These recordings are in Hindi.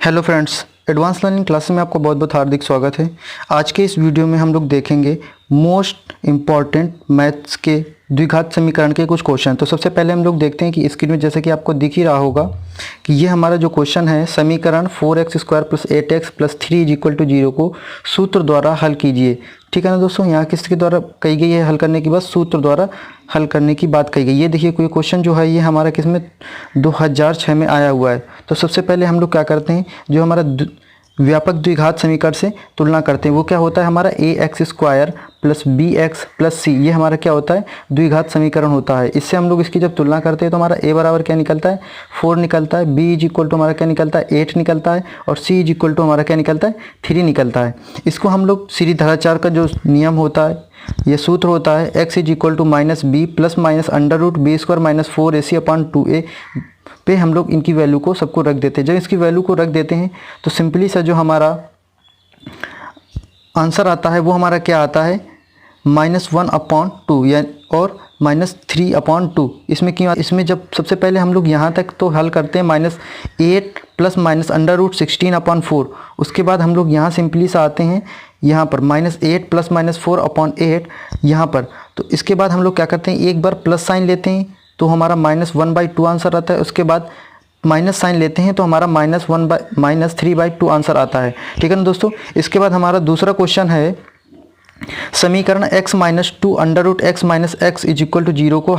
Hello friends, advance learning class में आपको बहुत बहुत हार्दिक स्वागत है। आज के इस वीडियो में हम लोग देखेंगे मोस्ट इम्पॉर्टेंट मैथ्स के द्विघात समीकरण के कुछ क्वेश्चन। तो सबसे पहले हम लोग देखते हैं कि स्क्रीन में जैसे कि आपको दिख ही रहा होगा कि ये हमारा जो क्वेश्चन है, समीकरण 4x² + 8x + 3 = 0 को सूत्र द्वारा हल कीजिए। ठीक है ना दोस्तों, यहाँ किसके द्वारा कही गई है हल करने की बात? सूत्र द्वारा हल करने की बात कही गई। ये देखिए कोई क्वेश्चन जो है ये हमारा किसमें 2006 में आया हुआ है। तो सबसे पहले हम लोग क्या करते हैं, जो हमारा व्यापक द्विघात समीकरण से तुलना करते हैं। वो क्या होता है हमारा ax² + bx + c, ये हमारा क्या होता है द्विघात समीकरण होता है। इससे हम लोग इसकी जब तुलना करते हैं तो हमारा a बराबर क्या निकलता है 4 निकलता है, b = हमारा क्या निकलता है 8 निकलता है, और c = हमारा क्या निकलता है 3 निकलता है। इसको हम लोग सीरीधराचार का जो नियम होता है, ये सूत्र होता है x = -b ± √b² - 4ac/2a पे हम लोग इनकी वैल्यू को सबको रख देते हैं। जब इसकी वैल्यू को रख देते हैं तो सिंपली सा जो हमारा आंसर आता है वो हमारा क्या आता है -1/2 या और -3/2। इसमें क्यों? इसमें जब सबसे पहले हम लोग यहाँ तक तो हल करते हैं -8 ± √16/4। उसके बाद हम लोग यहाँ सिंपली सा आते हैं यहाँ पर -8 ± 4/8 यहाँ पर। तो इसके बाद हम लोग क्या करते हैं, एक बार प्लस साइन लेते हैं तो हमारा -1/2 आंसर आता है। उसके बाद माइनस साइन लेते हैं तो हमारा -3/2 आंसर आता है। ठीक है ना दोस्तों। इसके बाद हमारा दूसरा क्वेश्चन है समीकरण x - 2 √x - x = 0 को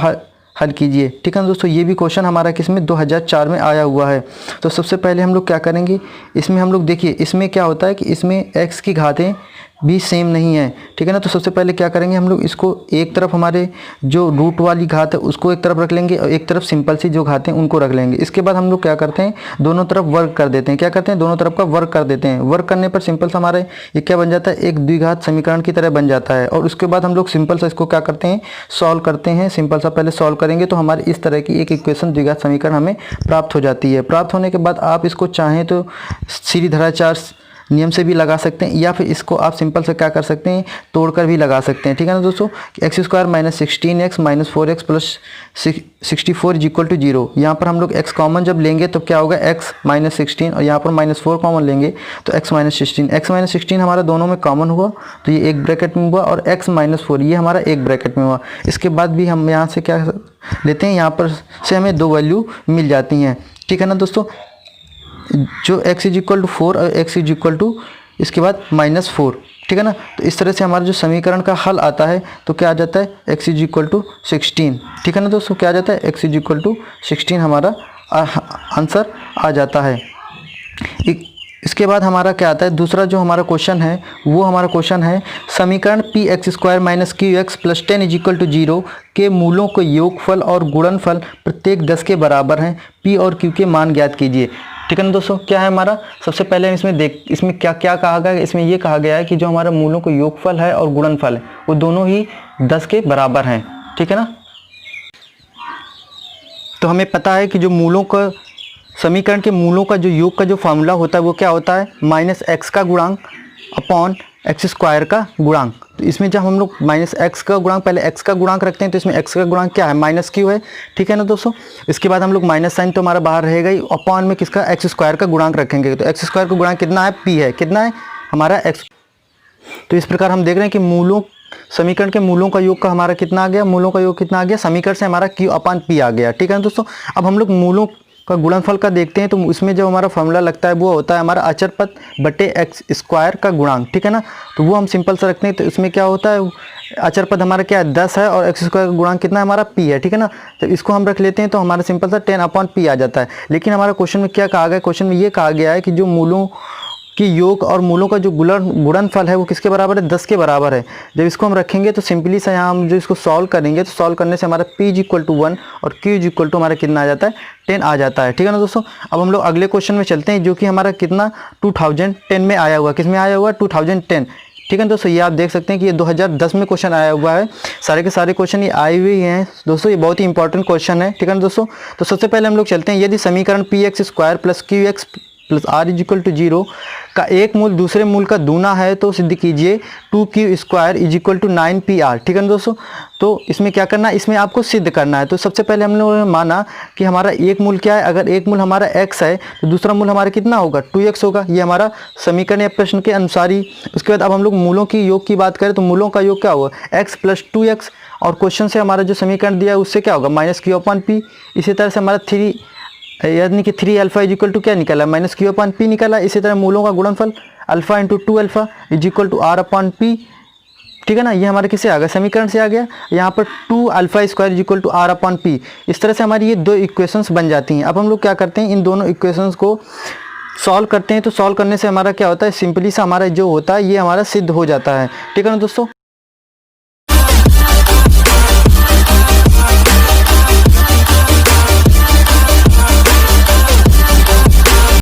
हल कीजिए। ठीक है ना दोस्तों, ये भी क्वेश्चन हमारा किसमें 2004 में आया हुआ है। तो सबसे पहले हम लोग क्या करेंगे, इसमें हम लोग देखिए इसमें क्या होता है कि इसमें x की घातें भी सेम नहीं है। ठीक है ना। तो सबसे पहले क्या करेंगे, हम लोग इसको एक तरफ हमारे जो रूट वाली घात है उसको एक तरफ रख लेंगे और एक तरफ सिंपल सी जो घातें उनको रख लेंगे। इसके बाद हम लोग क्या करते हैं, दोनों तरफ वर्क कर देते हैं। क्या करते हैं, दोनों तरफ का वर्क कर देते हैं। वर्क करने पर सिंपल सा हमारे ये क्या बन जाता है, एक द्विघात समीकरण की तरह बन जाता है। और उसके बाद हम लोग सिंपल सा इसको क्या करते हैं, सॉल्व करते हैं। सिंपल सा पहले सॉल्व करेंगे तो हमारे इस तरह की एक इक्वेशन द्विघात समीकरण हमें प्राप्त हो जाती है। प्राप्त होने के बाद आप इसको चाहें तो सीरीधराचार नियम से भी लगा सकते हैं, या फिर इसको आप सिंपल से क्या कर सकते हैं, तोड़कर भी लगा सकते हैं। ठीक है ना दोस्तों। x² - 16x - 4x + 64 = 0। यहाँ पर हम लोग x कॉमन जब लेंगे तो क्या होगा x - 16, और यहाँ पर -4 कॉमन लेंगे तो x - 16। x - 16 हमारा दोनों में कॉमन हुआ तो ये एक ब्रैकेट में हुआ, और x - 4 ये हमारा एक ब्रैकेट में हुआ। इसके बाद भी हम यहाँ से क्या लेते हैं, यहाँ पर से हमें दो वैल्यू मिल जाती हैं। ठीक है ना दोस्तों, जो x = 4 और x = इसके बाद -4। ठीक है ना। तो इस तरह से हमारा जो समीकरण का हल आता है तो क्या आ जाता है x = 16। ठीक है ना दोस्तों, क्या आ जाता है x = 16 हमारा आंसर आ जाता है। इसके बाद हमारा क्या आता है, दूसरा जो हमारा क्वेश्चन है वो हमारा क्वेश्चन है समीकरण px² - qx + 10 = 0 के मूलों के योगफल और गुणनफल प्रत्येक 10 के बराबर हैं। p और q के मान ज्ञात कीजिए। ठीक है ना दोस्तों, क्या है हमारा, सबसे पहले इसमें क्या क्या कहा गया है, इसमें ये कहा गया है कि जो हमारा मूलों का योगफल है और गुणनफल है वो दोनों ही 10 के बराबर हैं। ठीक है ना। तो हमें पता है कि जो मूलों का समीकरण के मूलों का जो योग का जो फार्मूला होता है वो क्या होता है -x का गुणांक अपॉन x² का गुणांक। तो इसमें जब हम लोग -x का गुणांक, पहले x का गुणांक रखते हैं तो इसमें x का गुणांक क्या है -q है। ठीक है ना दोस्तों। इसके बाद हम लोग माइनस साइन तो हमारा बाहर रहेगा ही, अपॉन में किसका x² का गुणांक रखेंगे। तो x² का गुणांक कितना है, p है। कितना है हमारा x। तो इस प्रकार हम देख रहे हैं कि मूलों समीकरण के मूलों का योग का हमारा कितना आ गया, मूलों का योग कितना आ गया, समीकरण से हमारा q/p आ गया। ठीक है ना दोस्तों। अब हम लोग मूलों का गुणनफल का देखते हैं तो उसमें जो हमारा फॉर्मूला लगता है वो होता है हमारा अचर पद बटे x² का गुणांक। ठीक है ना। तो वो हम सिंपल से रखते हैं तो इसमें क्या होता है, अचर पद हमारा क्या है 10 है और x² का गुणांक कितना है हमारा p है। ठीक है ना। तो इसको हम रख लेते हैं तो हमारा सिंपल सा 10/p आ जाता है। लेकिन हमारा क्वेश्चन में क्या कहा गया, क्वेश्चन में ये कहा गया है कि जो मूलों कि योग और मूलों का जो गुणनफल है वो किसके बराबर है, 10 के बराबर है। जब इसको हम रखेंगे तो सिंपली सा यहाँ हम जो इसको सॉल्व करेंगे तो सॉल्व करने से हमारा p = 1 और q = हमारा कितना आ जाता है 10 आ जाता है। ठीक है ना दोस्तों। अब हम लोग अगले क्वेश्चन में चलते हैं जो कि हमारा कितना 2010 में आया हुआ, किस में आया हुआ 2010। ठीक है दोस्तों, ये आप देख सकते हैं कि ये 2010 में क्वेश्चन आया हुआ है। सारे के सारे क्वेश्चन ये आए हुए हैं दोस्तों, ये बहुत ही इंपॉर्टेंट क्वेश्चन है। ठीक है ना दोस्तों। तो सबसे पहले हम लोग चलते हैं, यदि समीकरण px² + qx plus r is equal to 0 का एक मूल दूसरे मूल का दूना है तो सिद्ध कीजिए 2q² is equal to 9pr। ठीक है ना दोस्तों। तो इसमें क्या करना है, इसमें आपको सिद्ध करना है। तो सबसे पहले हम लोगों ने माना कि हमारा एक मूल क्या है, अगर एक मूल हमारा x है तो दूसरा मूल हमारा कितना होगा 2x होगा। ये हमारा समीकरण या प्रश्न के अनुसार ही। उसके बाद अब हम लोग मूलों की योग की बात करें तो मूलों का योग क्या होगा x प्लस 2x, और क्वेश्चन से हमारा जो समीकरण दिया है उससे क्या होगा -q/p। इसी तरह से हमारा 3 यानी कि 3 अल्फा इज इक्वल टू क्या निकला -q/p निकला। इसी तरह मूलों का गुणनफल alpha into 2 alpha is equal to r/p। ठीक है ना, ये हमारे किससे आ गया, समीकरण से आ गया। यहाँ पर 2 alpha square is equal to r/p। इस तरह से हमारी ये दो इक्वेशंस बन जाती हैं। अब हम लोग क्या करते हैं, इन दोनों इक्वेशंस को सॉल्व करते हैं। तो सॉल्व करने से हमारा क्या होता है, सिंपली सा हमारा जो होता है ये हमारा सिद्ध हो जाता है। ठीक है ना दोस्तों।